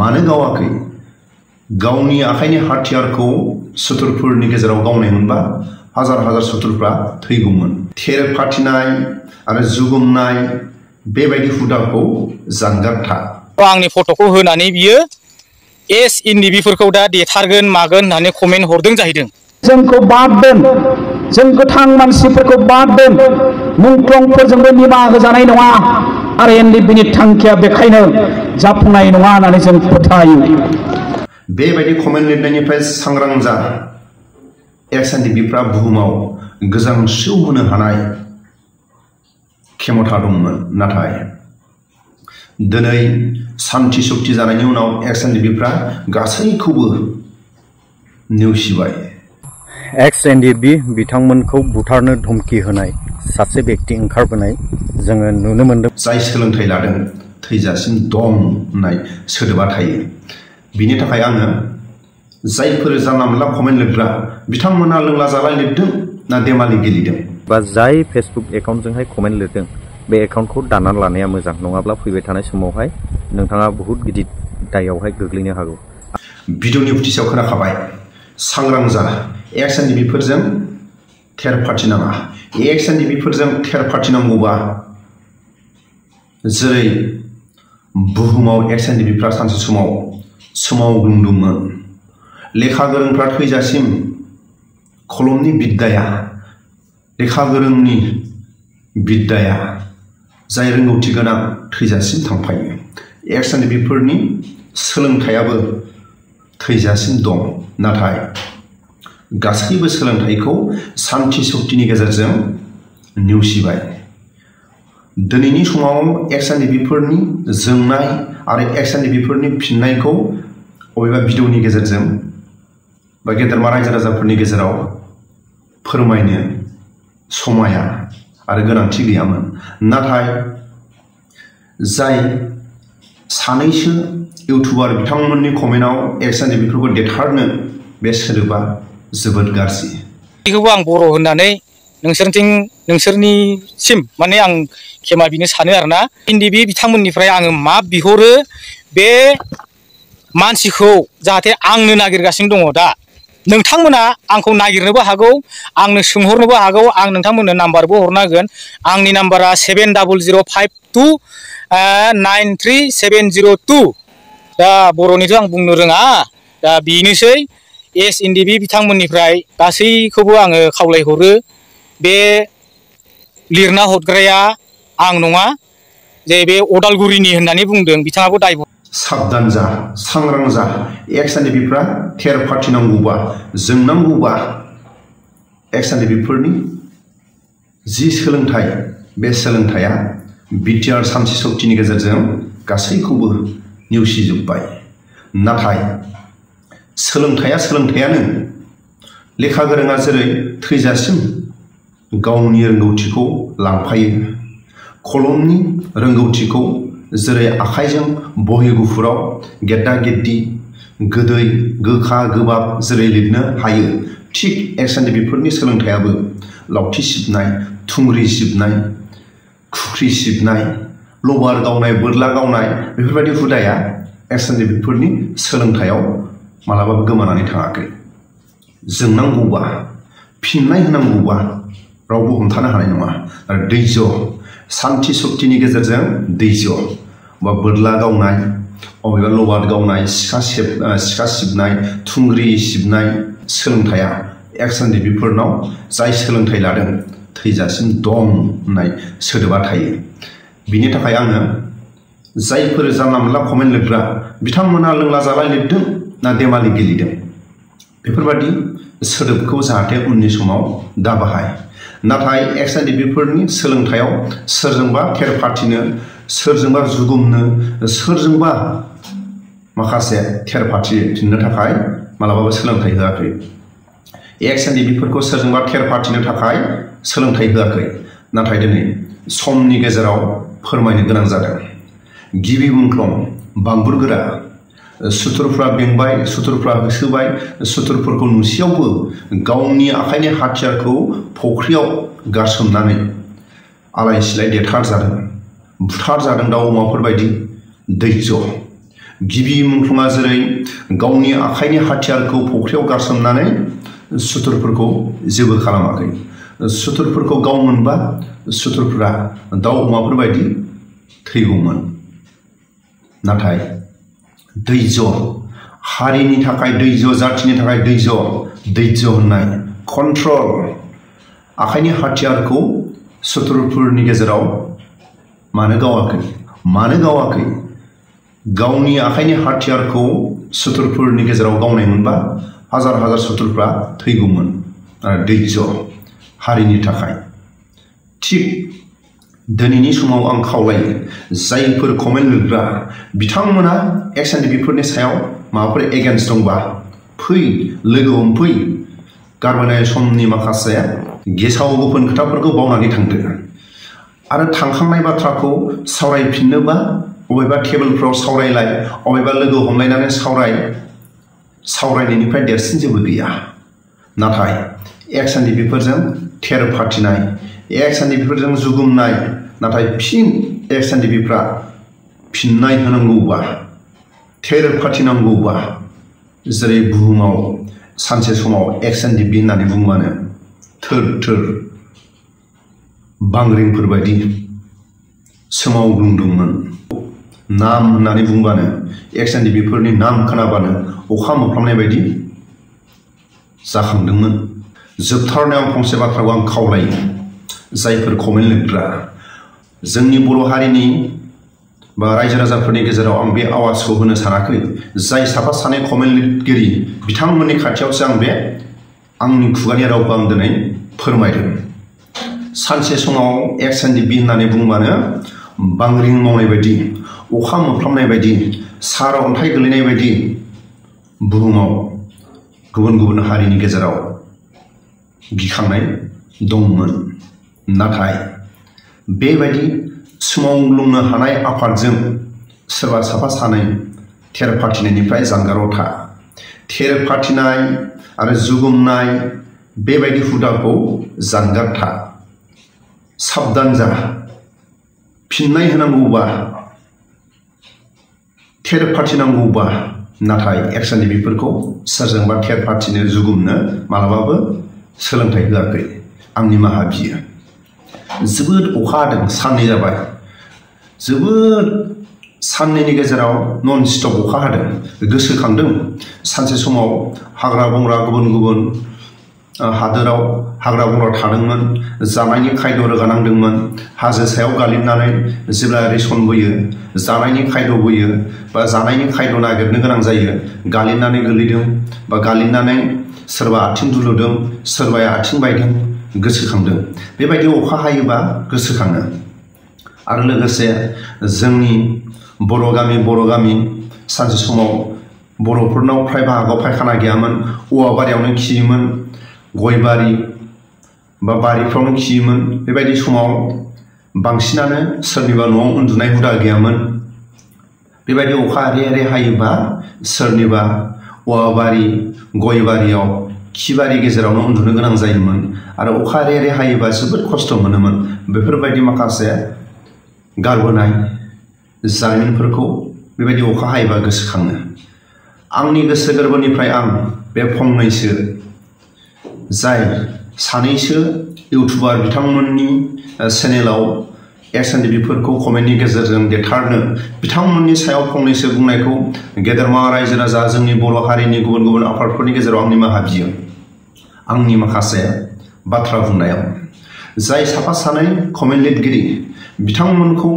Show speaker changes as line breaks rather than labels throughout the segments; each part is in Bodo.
मानो गावाखै गावनि आखाइनि हाथियारखौ सुथुरफोरनि गेजेराव गावनाय मोनबा हाजार हाजार सुथुरफ्रा थैगौमोन। थेर फाथिनाय आरो जुगुमनाय बेबायदि हुदाखौ जानगारथा।
आंनि फट'खौ होनानै बियो एसएनडिपिफोरखौ दा देथारगोन मागोन होननानै कमेन्ट हरदों जाहैदों।
जोंखौ बाद दोन, जों गोथां मानसिफोरखौ बाद दोन, मुंख्लंफोरजोंबो निमाहा होजानाय नङा आरो एनडिपिनि थांखिया बेखायनो जाफुंनाय नङा होननानै जों फोथायो।
बेबायदि कमेन्ट लिरनायनिफ्राय सांग्रां जा। एसएनडिपिफ्रा बुहुमाव गोजांस्रिउ होनो हानाय क्षमता दंमोन, नाथाय दिनै सान्थि सक्ति जानायनि उनाव एसएनडिपिफ्रा गासैखौबो नेवसिबाय।
एक्स-एनडिपि बिथांमोनखौ बुथारनो धमकी होनाय सासे व्यक्ति ओंखारबोनाय जोङो नुनो मोनदों।
जाय सोलोंथाइ लादों थैजासिम दं होननाय सोदोबा थायो। बिनि थाखाय आङो जायफोर जानला मोनला कमेन्ट लिरग्रा बिथांमोना लोंला जाला लिरदों ना देमालि गेलेदों,
बा जाय फेसबुक एकाउन्टजोंहाय कमेन्ट लिरदों बे एकाउन्टखौ दाननानै लानाया मोजां, नङाब्ला फैबाय थानाय समावहाय नोंथाङा बहुत गिदिर दायावहाय गोग्लैनो हागौ।
भिडिअनि फुटिसाव खोनाखाबाय, सांग्रां जा। एक्स-एनडिपिफोरजों थेर फाथिनाङा। एक्स-एनडिपिफोरजों थेर फाथिनांगौबा जेरै बुहुमाव एक्स-एनडिपिफ्रा सानसे समाव सोमावग्लुंदोंमोन। लेखा गोरोंफ्रा थैजासिम खलमनि बिद्दाया, लेखा गोरोंनि बिद्दाया, जाय रोंगौथि गोनां थैजासिम थांफायो। एक्स-एनडिपिफोरनि सोलोंथाइयाबो थैजासिम दं, नाथाय गासैबो सोलोंथाइखौ सान्थि सक्तिनि गेजेरजों नेवसिबाय। दिनैनि समाव एक्स-एनडिपिफोरनि जोंनाय आरो एक्स-एनडिपिफोरनि फिननायखौ बबेबा भिडिअनि गेजेरजों बा गेदेरमा रायजो राजाफोरनि गेजेराव फोरमायनो समाया आरो गोनांथि गैयामोन। नाथाय जाय सानैसो इउटुबार बिथांमोननि कमेन्टआव एक्स-एनडिपिफोरखौ देथारनो बे सोदोबा जोबोद गाज्रि।
बेखौबो आं बर' होननानै नोंसोरनिसिम माने आं क्षमा बिनो सानो आरोना। एनडिपि बिथांमोननिफ्राय आङो मा बिहरो, बे मानसिखौ जाहाथे आंनो नागिरगासिनो दङ। दा नोंथांमोना आंखौ नागिरनोबो हागौ, आंनो सोंहरनोबो हागौ, आं नोंथांमोननो नाम्बारबो हरनो हागोन। आंनि नाम्बारा 7005293702। दा बर'निथ' आं बुंनो रोङा। दा बेनोसै एसएनडिपि बिथांमोननिफ्राय गासैखौबो आङो खावलायहरो, बे लिरना हरग्राया आं नङा, जे बे अदालगुरिनि होननानै बुंदों बिथाङाबो दाय।
साबधान जा, सांग्रां जा। एक्स-एनडिपिफ्रा थेर फाथिनांगौबा, जोंनांगौबा एक्स-एनडिपिफोरनि जि सोलोंथाइ, बे सोलोंथाइया बिटिआर सान्थि सक्तिनि गेजेरजों गासैखौबो नेवसिजोब्बाय। नाथाय सोलोंथाइया सोलोंथाइयानो। लेखा गोरोङा जेरै थैजासिम गावनि रोंगौथिखौ लांफायो, कलमनि रोंगौथिखौ जेरै आखाइजों बहि गुफुराव गेद्दा गेद्दि, गोदै गोखा गोबाब जेरै लिरनो हायो, थिग एक्स-एनडिपिफोरनि सोलोंथाइयाबो लावथि सिबनाय, थुंग्रि सिबनाय, खुख्रि सिबनाय, लबार गावनाय, बोरला गावनाय बेफोरबायदि हुदाया एक्स-एनडिपिफोरनि सोलोंथाइयाव मालाबाबो गोमानानै थाङाखै। जोंनांगौबा, फिननाय होनांगौबा रावबो हमथानो हानाय नङा। आरो दैज', सान्थि सक्तिनि गेजेरजों दैज', बा बोरला गावनाय, अबेबा लबार गावनाय, सिखा सिबनाय, थुंग्रि सिबनाय सोलोंथाइया एक्स-एनडिपिफोरनाव जाय सोलोंथाइ लादों थैजासिम दं होननाय सोदोबा थायो। बिनि थाखाय आङो जायफोर जानला मोनला कमेन्ट लिरग्रा बिथांमोना लोंला जाला लिरदों ना देमालि गेलेदों, बेफोरबायदि सोदोबखौ जाहाथे उननि समाव दाबाहाय। नाथाय एक्स-एनडिपिफोरनि सोलोंथाइयाव सोरजोंबा थेर फाथिनो, सोरजोंबा जुगुमनो, सोरजोंबा माखासे थेर फाथिफिननो थाखाय मालाबाबो सोलोंथाइ होआखै। एक्स-एनडिपिफोरखौ सोरजोंबा थेर फाथिनो थाखाय सोलोंथाइ होआखै। नाथाय दिनै समनि गेजेराव फोरमायनो गोनां जादों। गिबि मुंख्लं बांबुरगोरा, सुथुरफ्रा बेंबाय, सुथुरफ्रा होसोबाय, सुथुरफोरखौ नुसेयावबो गावनि आखाइनि हाथियारखौ फख्रियाव गारसोमनानै आलाय सिलाय देथार जादों, बुथार जादों दाउ अमाफोरबायदि। दैज', गिबि मुंख्लङा जेरै गावनि आखाइनि हाथियारखौ फख्रियाव गारसोमनानै सुथुरफोरखौ जेबो खालामाखै। सुथुरफोरखौ गाव मोनबा सुथुरफोरा दाउ अमाफोर बायदि थैगौमोन। नाथाय दैज्य, हारिनि थाखाय दैज्य, जाथिनि थाखाय दैज्य होननाय कन्ट्रल, आखाइनि हाथियारखौ सुथुरफोरनि गेजेराव मानो गावाखै? गावनि आखाइनि हाथियारखौ सुथुरफोरनि गेजेराव गावनाय मोनबा हाजार हाजार सुथुरफ्रा थैगौमोन। दैज्य, हारिनि थाखाय। थिग दिनैनि समाव आं खावलायो जायफोर कमेन्ट लिरग्रा बिथांमोना XNDP-फोरनि सायाव माबाफोर एगेन्स्ट दंबा फै, लोगो हमफै, गारबोनाय समनि माखासे गेसाव गोफोन खोथाफोरखौ बावनानै थांदो आरो थांखांनाय बाथ्राखौ सावरायफिननोबा अबेबा टेबोलफ्राव सावरायलाय, अबेबा लोगो हमलायनानै सावरायनायनिफ्राय देरसिन जेबो गैया। नाथाय XNDP-फोरजों थेर फाथिनाय, XNDP-फोरजों जुगुमनाय, नाथाय फिन XNDP-फ्रा फिननाय होनांगौबा, थेर फाथिनांगौबा, जेरै बुहुमाव सानसे समाव XNDP होननानै बुंबानो थोर बांग्रिंफोर बायदि सोमावग्लुंदोंमोन। नाम होननानै बुंबानो, XNDP-फोरनि नाम खोनाबानो अखा मोफ्लामनाय बायदि जाखांदोंमोन। जोबथारनायाव फंसे बाथ्राखौ आं खावलायो जायफोर कमेन्ट लिरग्रा, जोंनि बर' हारिनि बा रायजो राजाफोरनि गेजेराव आं बे आवाजखौ होनो सानाखै। जाय साफा सानै कमेन्ट लिरगिरि बिथांमोननि खाथियावसो आं बे आंनि खुगानि रावखौ आं दिनै फोरमायदों। सानसे समाव XNDP होननानै बुंबानो बांग्रिं मावनाय बायदि, अखा मोफ्लामनाय बायदि, सार अन्थाइ गोलैनाय बायदि बुहुमाव गुबुन गुबुन हारिनि गेजेराव गिखांनाय दंमोन। नाथाय बेबायदि सोमावग्लुंनो हानाय आफादजों सोरबा साफा सानै थेर फाथिनायनिफ्राय जानगाराव था। थेर फाथिनाय आरो जुगुमनाय बेबायदि हुदाखौ जानगार था। साबधान जा। फिननाय होनांगौबा, थेर फाथिनांगौबा, नाथाय XNDP-फोरखौ सोरजोंबा थेर फाथिनो जुगुमनो मालाबाबो सोलोंथाइ होआखै। आं निमाहा बियो। जोबोद अखा हादों, साननै जाबाय। जोबोद साननैनि गेजेराव नन स्टप अखा हादों। गोसोखांदों सानसे समाव हाग्रा बंग्रा गुबुन गुबुन हादोराव हाग्रा बंग्रा थादोंमोन, जानायनि खायद' रोगानांदोंमोन। हाजो सायाव गालिननानै जेब्ला रेसन बोयो, जानायनि खायद' बोयो बा जानायनि खायद' नागिरनो गोनां जायो, गालिननानै गोलैदों बा गालिननानै सोरबा आथिं दुलुदों, सोरबाया आथिं बायदों। गोसोखांदों। बेबायदि अखा हायोबा गोसोखाङो। आरो लोगोसे जोंनि बर' गामि सानसे समाव बर'फोरनाव फ्राय बाहागोआव फायखाना गैयामोन। औवा बारियावनो खियोमोन, गय बारि बा बारिफ्रावनो खियोमोन। बेबायदि समाव बांसिनानो सोरनिबा न'आव उन्दुनाय हुदा गैयामोन। बेबायदि अखा रे हायोबा सोरनिबा औवा बारि, गय बारियाव, खिबारि गेजेरावनो उन्दुनो गोनां जायोमोन। आरो अखा रे हायोबा जोबोद खस्थ' मोनोमोन। बेफोरबायदि माखासे गारबोनाय जारिमिनफोरखौ बेबायदि अखा हायोबा गोसोखाङो। आंनि गोसो गोरबोनिफ्राय आं बे फंनैसो जाय सानैसो इउटुबार बिथांमोननि चेनेलाव XNDP-फोरखौ कमेन्टनि गेजेरजों देरथारनो, बिथांमोननि सायाव फंनैसो बुंनायखौ गेदेरमा रायजो राजा जोंनि बर' हारिनि गुबुन गुबुन आफादफोरनि गेजेराव आं निमाहा बियो। आंनि माखासे बाथ्रा बुंनायाव जाय साफा सानै कमेन्ट लिरगिरि बिथांमोनखौ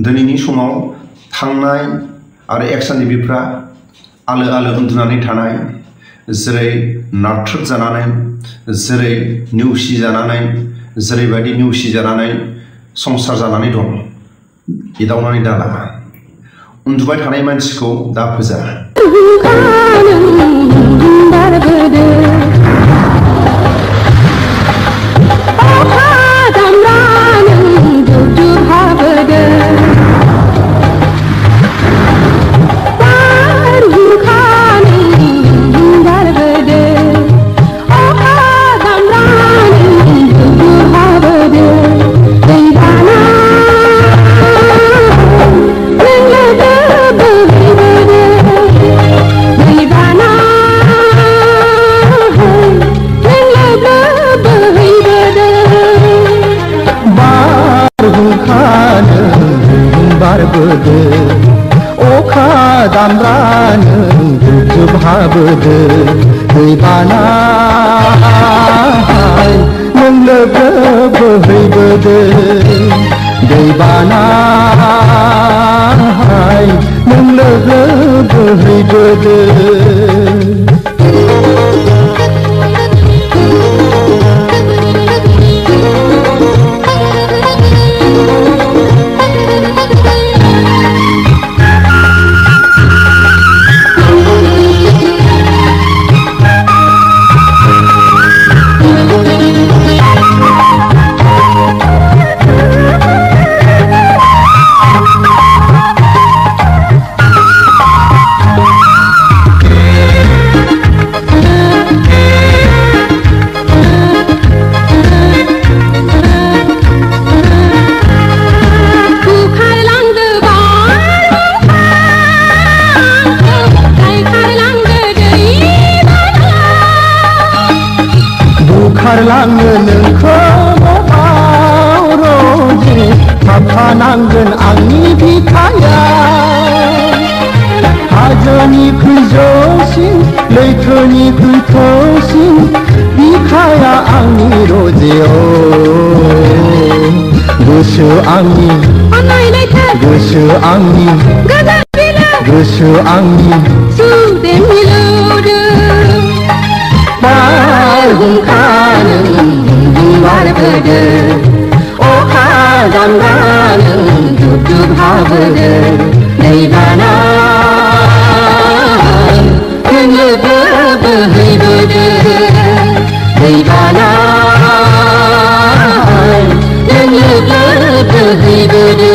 दिनैनि समाव थांनाय आरो XNDP-फ्रा आलो आलो उन्दुनानै थानाय, जेरै नारथ्रोद जानानै, जेरै नेवसि जानानै, जेरैबायदि नेवसि जानानै संसार जानानै दं, एदावनानै दाला। उन्दुबाय थानाय मानसिखौ दा फोजा।
हाबोदो अखा दामब्रा नों जुब हाबोदो दैबाना नों लोगो बोहैबोदो दैबाना नों लोगो बोहैबोदो खारलाङो नोंखौ न'आव रोजे थाफानांगोन आंनि बिखाया हाजोनिख्रुइ जौसिन लैथोनिख्रुइ थौसिन बिखाया आंनि रोजे गोसो आंनि गोसो आंनि गोसो आंनि सुदेम मिलौदो बारहुंखा नों बारबोदो अखा दामब्रा नों जुब जुब हाबोदो दैबाना नों लोगो बोहैबोदो दैबाना नों लोगो बोहैबोदो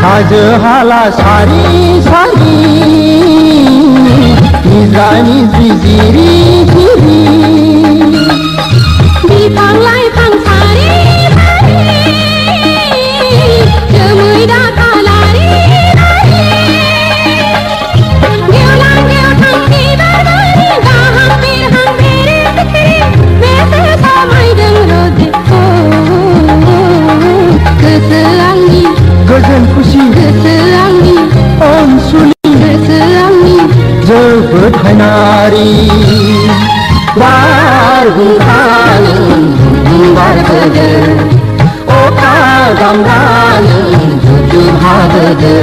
हाजो हाला सारि सारि निजानि जिरि जिरि बिफां लाइफां सारि सारि जोमै दाखा लारि लारि गेवलां गेवथां बिबार बारि गाहां बिरहां बेरे बिखिरि बेसे समायदों रोजे गोसो आंनि गोजोन खुसि गोसो आंनि अनसुलि गोसो आंनि जोबोद हायनारि बारहुंखा नों बारबोदो अखा दामब्रा नों जुब जुब हाबोदो